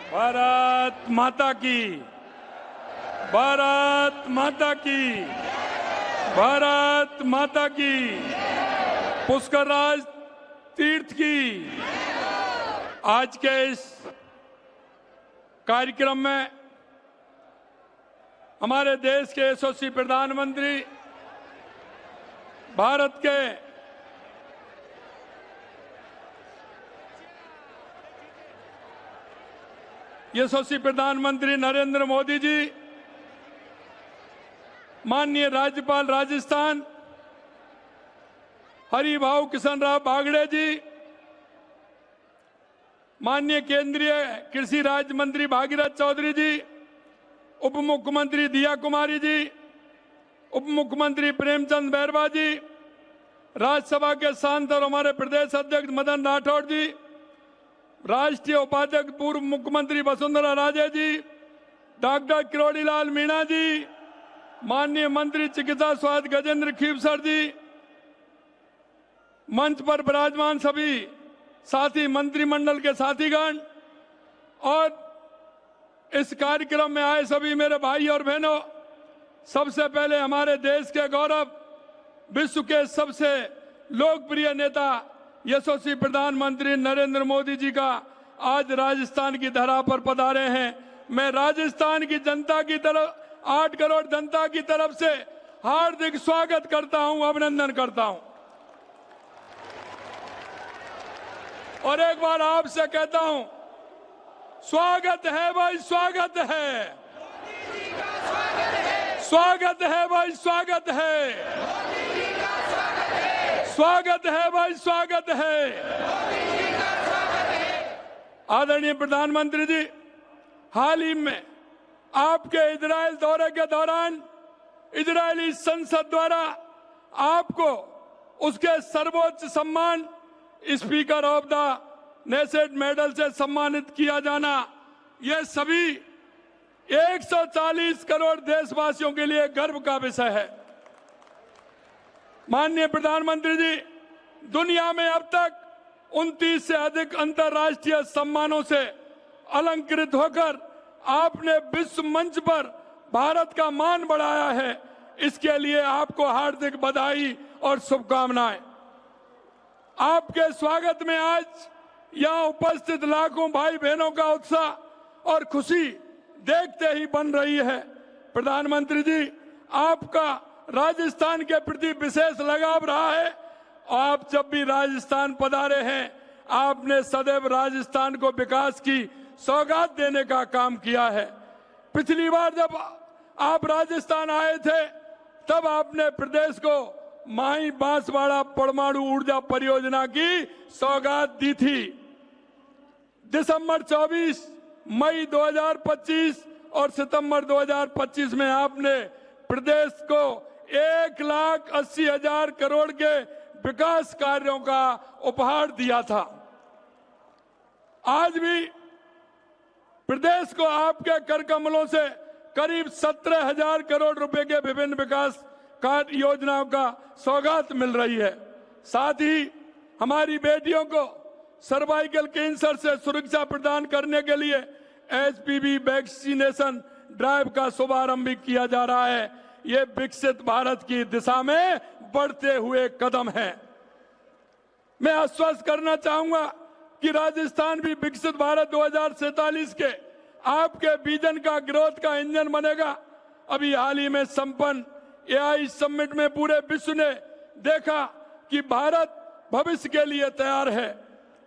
भारत माता की, भारत माता की, भारत माता की, पुष्करराज तीर्थ की। आज के इस कार्यक्रम में हमारे देश के यशस्वी प्रधानमंत्री, भारत के यशस्वी प्रधानमंत्री नरेंद्र मोदी जी, माननीय राज्यपाल राजस्थान हरिभाऊ किशन राव बागड़े जी, माननीय केंद्रीय कृषि राज्य मंत्री भागीरथ चौधरी जी, उप मुख्यमंत्री दिया कुमारी जी, उप मुख्यमंत्री प्रेमचंद बैरवा जी, राज्यसभा के सांसद और हमारे प्रदेश अध्यक्ष मदन राठौड़ जी, राष्ट्रीय उपाध्यक्ष पूर्व मुख्यमंत्री वसुंधरा राजे जी, डॉक्टर किरोड़ीलाल मीणा जी, माननीय मंत्री चिकित्सा स्वास्थ्य गजेंद्र खीवसर जी, मंच पर विराजमान सभी साथी मंत्रिमंडल के साथीगण और इस कार्यक्रम में आए सभी मेरे भाई और बहनों, सबसे पहले हमारे देश के गौरव, विश्व के सबसे लोकप्रिय नेता यशस्वी प्रधानमंत्री नरेंद्र मोदी जी का आज राजस्थान की धरा पर पधारे हैं। मैं राजस्थान की जनता की तरफ, 8 करोड़ जनता की तरफ से हार्दिक स्वागत करता हूं, अभिनंदन करता हूं। और एक बार आपसे कहता हूं, स्वागत है भाई, स्वागत है, स्वागत है भाई, स्वागत है, स्वागत है भाई, स्वागत है। आदरणीय प्रधानमंत्री जी, हाल ही में आपके इजराइल दौरे के दौरान इजरायली संसद द्वारा आपको उसके सर्वोच्च सम्मान speaker of the Knesset medal से सम्मानित किया जाना, यह सभी 140 करोड़ देशवासियों के लिए गर्व का विषय है। माननीय प्रधानमंत्री जी, दुनिया में अब तक 29 से अधिक अंतर्राष्ट्रीय सम्मानों से अलंकृत होकर आपने विश्व मंच पर भारत का मान बढ़ाया है। इसके लिए आपको हार्दिक बधाई और शुभकामनाएं। आपके स्वागत में आज यहां उपस्थित लाखों भाई बहनों का उत्साह और खुशी देखते ही बन रही है। प्रधानमंत्री जी, आपका राजस्थान के प्रति विशेष लगाव रहा है। आप जब भी राजस्थान पधारे हैं, आपने सदैव राजस्थान को विकास की सौगात देने का काम किया है। पिछली बार जब आप राजस्थान आए थे, तब आपने प्रदेश को माही बांसवाड़ा परमाणु ऊर्जा परियोजना की सौगात दी थी। दिसंबर 24, मई 2025 और सितंबर 2025 में आपने प्रदेश को 1,80,000 करोड़ के विकास कार्यों का उपहार दिया था। आज भी प्रदेश को आपके कर कमलों से करीब 17,000 करोड़ रुपए के विभिन्न विकास कार्य योजनाओं का सौगात मिल रही है। साथ ही हमारी बेटियों को सर्वाइकल कैंसर से सुरक्षा प्रदान करने के लिए HPV वैक्सीनेशन ड्राइव का शुभारंभ भी किया जा रहा है। ये विकसित भारत की दिशा में बढ़ते हुए कदम है। मैं आश्वस्त करना चाहूंगा कि राजस्थान भी विकसित भारत 2047 के आपके विजन का ग्रोथ का इंजन बनेगा। अभी हाल ही में संपन्न AI समिट में पूरे विश्व ने देखा कि भारत भविष्य के लिए तैयार है।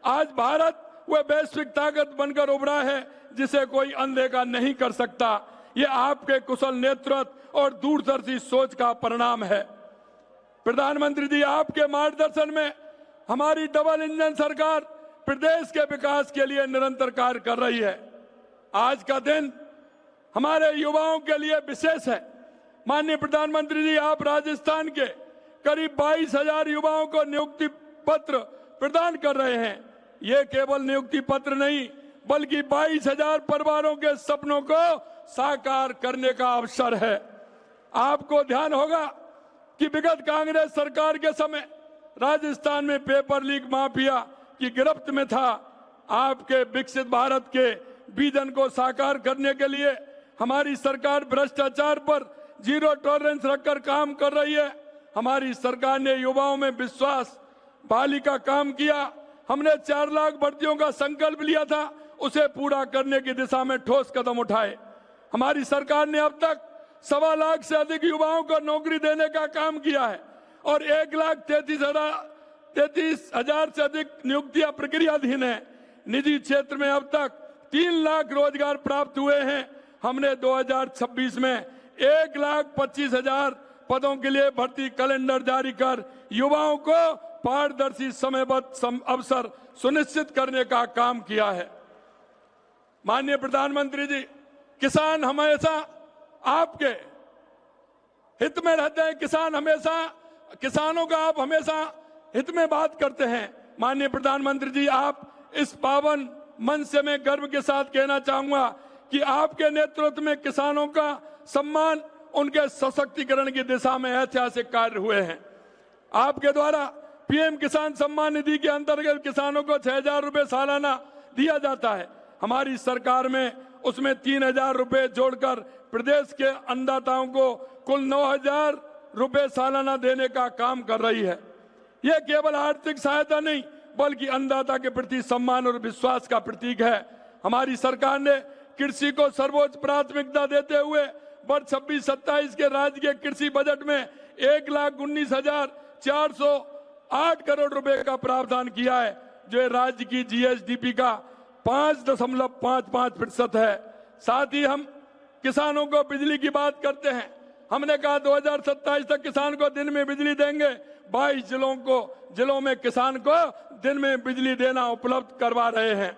आज भारत वह वैश्विक ताकत बनकर उभरा है जिसे कोई अनदेखा नहीं कर सकता। ये आपके कुशल नेतृत्व और दूरदर्शी सोच का परिणाम है। प्रधानमंत्री जी, आपके मार्गदर्शन में हमारी डबल इंजन सरकार प्रदेश के विकास के लिए निरंतर कार्य कर रही है। आज का दिन हमारे युवाओं के लिए विशेष है। माननीय प्रधानमंत्री जी, आप राजस्थान के करीब 22,000 युवाओं को नियुक्ति पत्र प्रदान कर रहे हैं। ये केवल नियुक्ति पत्र नहीं, बल्कि 22,000 परिवारों के सपनों को साकार करने का अवसर है। आपको ध्यान होगा कि विगत कांग्रेस सरकार के समय राजस्थान में पेपर लीक माफिया की गिरफ्त में था। आपके विकसित भारत के विजन को साकार करने के लिए हमारी सरकार भ्रष्टाचार पर जीरो टॉलरेंस रखकर काम कर रही है। हमारी सरकार ने युवाओं में विश्वास बहाली का काम किया। हमने 4 लाख भर्तियों का संकल्प लिया था, उसे पूरा करने की दिशा में ठोस कदम उठाए। हमारी सरकार ने अब तक 1.25 लाख से अधिक युवाओं को नौकरी देने का काम किया है और 1,33,000 से अधिक नियुक्तियां प्रक्रियाधीन है। निजी क्षेत्र में अब तक 3 लाख रोजगार प्राप्त हुए हैं। हमने 2026 में 1,25,000 पदों के लिए भर्ती कैलेंडर जारी कर युवाओं को पारदर्शी समयबद्ध अवसर सुनिश्चित करने का काम किया है। माननीय प्रधानमंत्री जी, किसान हमेशा आपके हित में रहते हैं। किसानों का आप हमेशा हित में बात करते हैं। माननीय प्रधानमंत्री जी, आप इस पावन मंच से मैं गर्व के साथ कहना चाहूंगा कि आपके नेतृत्व में किसानों का सम्मान, उनके सशक्तिकरण की दिशा में ऐतिहासिक कार्य हुए हैं। आपके द्वारा पीएम किसान सम्मान निधि के अंतर्गत किसानों को 6,000 रुपए सालाना दिया जाता है। हमारी सरकार में उसमें 3,000 रुपए जोड़कर प्रदेश के अन्नदाताओं को कुल 9,000 रुपए सालाना देने का काम कर रही है। यह केवल आर्थिक सहायता नहीं बल्कि अन्नदाता के प्रति सम्मान और विश्वास का प्रतीक है। हमारी सरकार ने कृषि को सर्वोच्च प्राथमिकता देते हुए वर्ष 26-27 के राज्य के कृषि बजट में 1,19,408 करोड़ रुपए का प्रावधान किया है, जो राज्य की जीएसडीपी का 5.55% है। साथ ही हम किसानों को बिजली की बात करते हैं। हमने कहा 2027 तक किसान को दिन में बिजली देंगे। 22 जिलों में किसान को दिन में बिजली देना उपलब्ध करवा रहे हैं।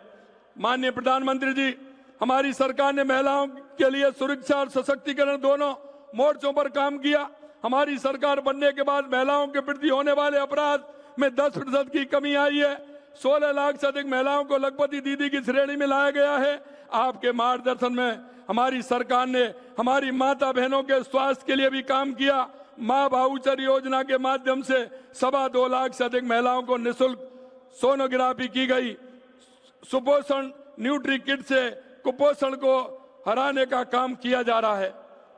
माननीय प्रधानमंत्री जी, हमारी सरकार ने महिलाओं के लिए सुरक्षा और सशक्तिकरण दोनों मोर्चों पर काम किया। हमारी सरकार बनने के बाद महिलाओं के प्रति होने वाले अपराध में 10% की कमी आई है। 16 लाख से अधिक महिलाओं को लखपति दीदी की श्रेणी में लाया गया है। आपके मार्गदर्शन में हमारी सरकार ने हमारी माता बहनों के स्वास्थ्य के लिए भी काम किया। मां भाउचर योजना के माध्यम से 2.25 लाख से अधिक महिलाओं को निःशुल्क सोनोग्राफी की गई। सुपोषण न्यूट्री किट से कुपोषण को हराने का काम किया जा रहा है।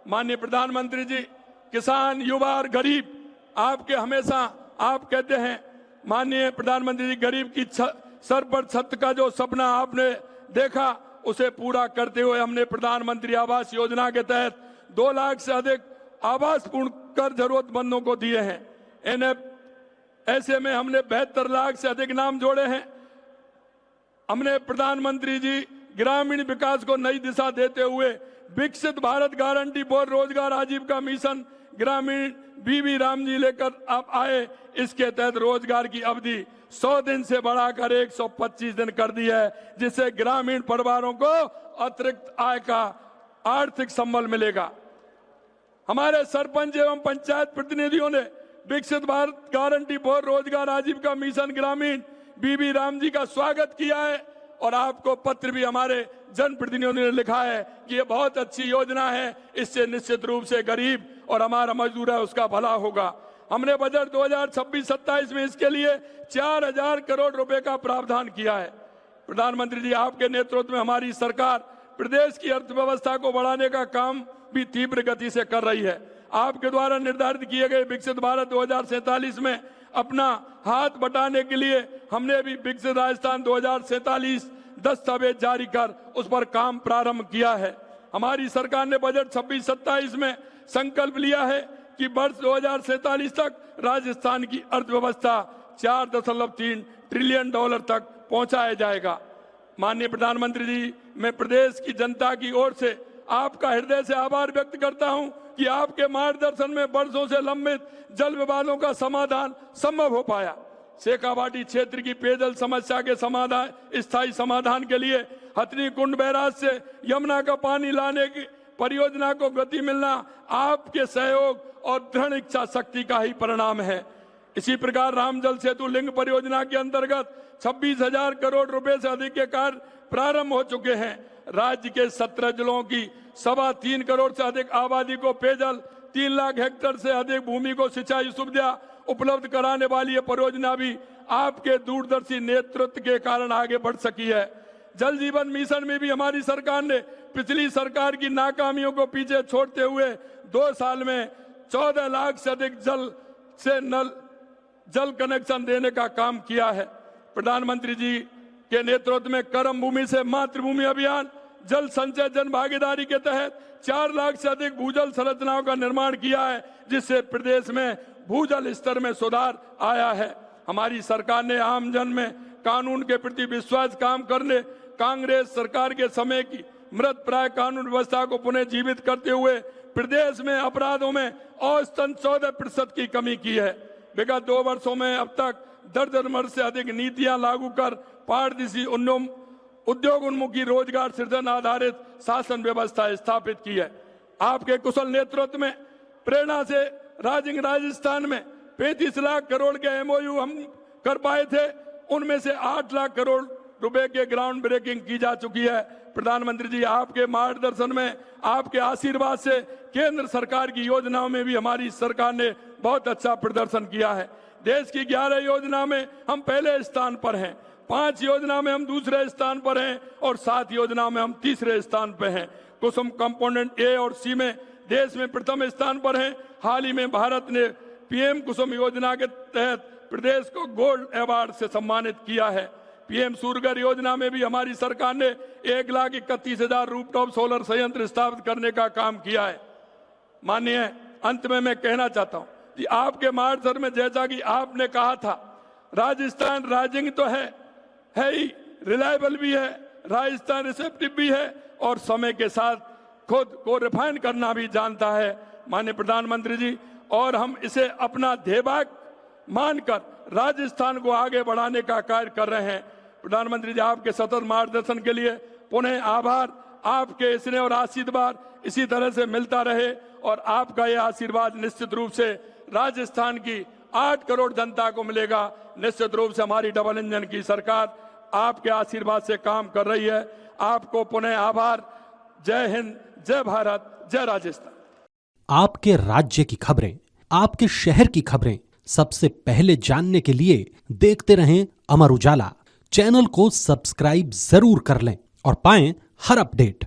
माननीय प्रधानमंत्री जी, किसान, युवा और गरीब आपके हमेशा आप कहते हैं। माननीय प्रधानमंत्री जी, गरीब की सर पर छत का जो सपना आपने देखा उसे पूरा करते हुए हमने प्रधानमंत्री आवास योजना के तहत 2 लाख से अधिक आवास पूर्ण कर जरूरतमंदों को दिए हैं। ऐसे में हमने 72 लाख से अधिक नाम जोड़े हैं। हमने प्रधानमंत्री जी ग्रामीण विकास को नई दिशा देते हुए विकसित भारत गारंटी फॉर रोजगार आजीविका मिशन ग्रामीण बीबी राम जी लेकर आप आए। इसके तहत रोजगार की अवधि 100 दिन से बढ़ाकर 125 दिन कर दी है, जिससे ग्रामीण परिवारों को अतिरिक्त आय का आर्थिक संबल मिलेगा। हमारे सरपंच एवं पंचायत प्रतिनिधियों ने विकसित भारत गारंटी फॉर रोजगार आजीविका मिशन ग्रामीण बीबी राम जी का स्वागत किया है और आपको पत्र भी हमारे जनप्रतिनिधियों ने लिखा है कि ये बहुत अच्छी योजना है, इससे निश्चित रूप से गरीब और हमारा मजदूर है उसका भला होगा। हमने बजट 2026-27 में इसके लिए 4,000 करोड़ रुपए का प्रावधान किया है। प्रधानमंत्री जी, आपके नेतृत्व में हमारी सरकार प्रदेश की अर्थव्यवस्था को बढ़ाने का काम भी तीव्र गति से कर रही है। आपके द्वारा निर्धारित किए गए विकसित भारत 2047 में अपना हाथ बटाने के लिए हमने भी विकसित राजस्थान 2047 दस्तावेज जारी कर उस पर काम प्रारंभ किया है। हमारी सरकार ने बजट 26-27 में संकल्प लिया है कि वर्ष 2047 तक राजस्थान की अर्थव्यवस्था 4.3 ट्रिलियन डॉलर तक पहुंचाया जाएगा। माननीय प्रधानमंत्री जी, मैं प्रदेश की जनता की ओर से आपका हृदय से आभार व्यक्त करता हूं कि आपके मार्गदर्शन में वर्षों से लंबित जल विवादों का समाधान संभव हो पाया। शेखावाटी क्षेत्र की पेयजल समस्या के स्थायी समाधान के लिए हथनी कुंड बैराज से यमुना का पानी लाने की परियोजना को गति मिलना आपके सहयोग और दृढ़ इच्छा शक्ति का ही परिणाम है। इसी प्रकार रामजल सेतु लिंक परियोजना के अंतर्गत 26,000 करोड़ रुपए से अधिक के कार्य प्रारंभ हो चुके हैं। राज्य के 17 जिलों की 3.25 करोड़ से अधिक आबादी को पेयजल, 3 लाख हेक्टेयर से अधिक भूमि को सिंचाई सुविधा उपलब्ध कराने वाली यह परियोजना भी आपके दूरदर्शी नेतृत्व के कारण आगे बढ़ सकी है। जल जीवन मिशन में भी हमारी सरकार ने पिछली सरकार की नाकामियों को पीछे छोड़ते हुए 2 साल में 14 लाख से अधिक जल कनेक्शन देने का काम किया है। प्रधानमंत्री जी के नेतृत्व में कर्म भूमि से मातृभूमि अभियान, जल संचय जन भागीदारी के तहत 4 लाख से अधिक भूजल संरचनाओं का निर्माण किया है, जिससे प्रदेश में भूजल स्तर में सुधार आया है। हमारी सरकार ने आम जन में कानून के प्रति विश्वास काम करने, कांग्रेस सरकार के समय की मृत प्राय कानून व्यवस्था को पुनः जीवित करते हुए प्रदेश में अपराधों में औसतन 14% की कमी की है। विगत 2 वर्षों में अब तक दर्जन वर्ष से अधिक नीतियां लागू कर पारदर्शी उद्योग उन्मुखी रोजगार सृजन आधारित शासन व्यवस्था स्थापित की है। आपके कुशल नेतृत्व में प्रेरणा से राजस्थान में 35 लाख करोड़ के MOU हम कर पाए थे, उनमें से 8 लाख करोड़ रुपए के ग्राउंड ब्रेकिंग की जा चुकी है। प्रधानमंत्री जी, आपके मार्गदर्शन में, आपके आशीर्वाद से केंद्र सरकार की योजनाओं में भी हमारी सरकार ने बहुत अच्छा प्रदर्शन किया है। देश की 11 योजना में हम पहले स्थान पर हैं, 5 योजना में हम दूसरे स्थान पर हैं और 7 योजना में हम तीसरे स्थान पर हैं। कुसुम कंपोनेंट A और C में देश में प्रथम स्थान पर हैं। हाल ही में भारत ने PM कुसुम योजना के तहत प्रदेश को गोल्ड अवार्ड से सम्मानित किया है। PM सूर्यघर योजना में भी हमारी सरकार ने 1,31,000 रूफटॉप सोलर संयंत्र स्थापित करने का काम किया है। माननीय, अंत में मैं कहना चाहता हूं कि आपके मार्गदर्शन में, जैसा कि आपने कहा था, राजस्थान राइजिंग तो है ही, रिलायबल भी है, राजस्थान रिसेप्टिव भी है और समय के साथ खुद को रिफाइन करना भी जानता है। माननीय प्रधानमंत्री जी, और हम इसे अपना ध्येय मानकर राजस्थान को आगे बढ़ाने का कार्य कर रहे हैं। प्रधानमंत्री जी, आपके सतत मार्गदर्शन के लिए पुनः आभार। आपके स्नेह और आशीर्वाद इसी तरह से मिलता रहे और आपका यह आशीर्वाद निश्चित रूप से राजस्थान की 8 करोड़ जनता को मिलेगा। निश्चित रूप से हमारी डबल इंजन की सरकार आपके आशीर्वाद से काम कर रही है। आपको पुनः आभार। जय हिंद, जय भारत, जय राजस्थान। आपके राज्य की खबरें, आपके शहर की खबरें सबसे पहले जानने के लिए देखते रहें अमर उजाला। चैनल को सब्सक्राइब जरूर कर लें और पाएं हर अपडेट।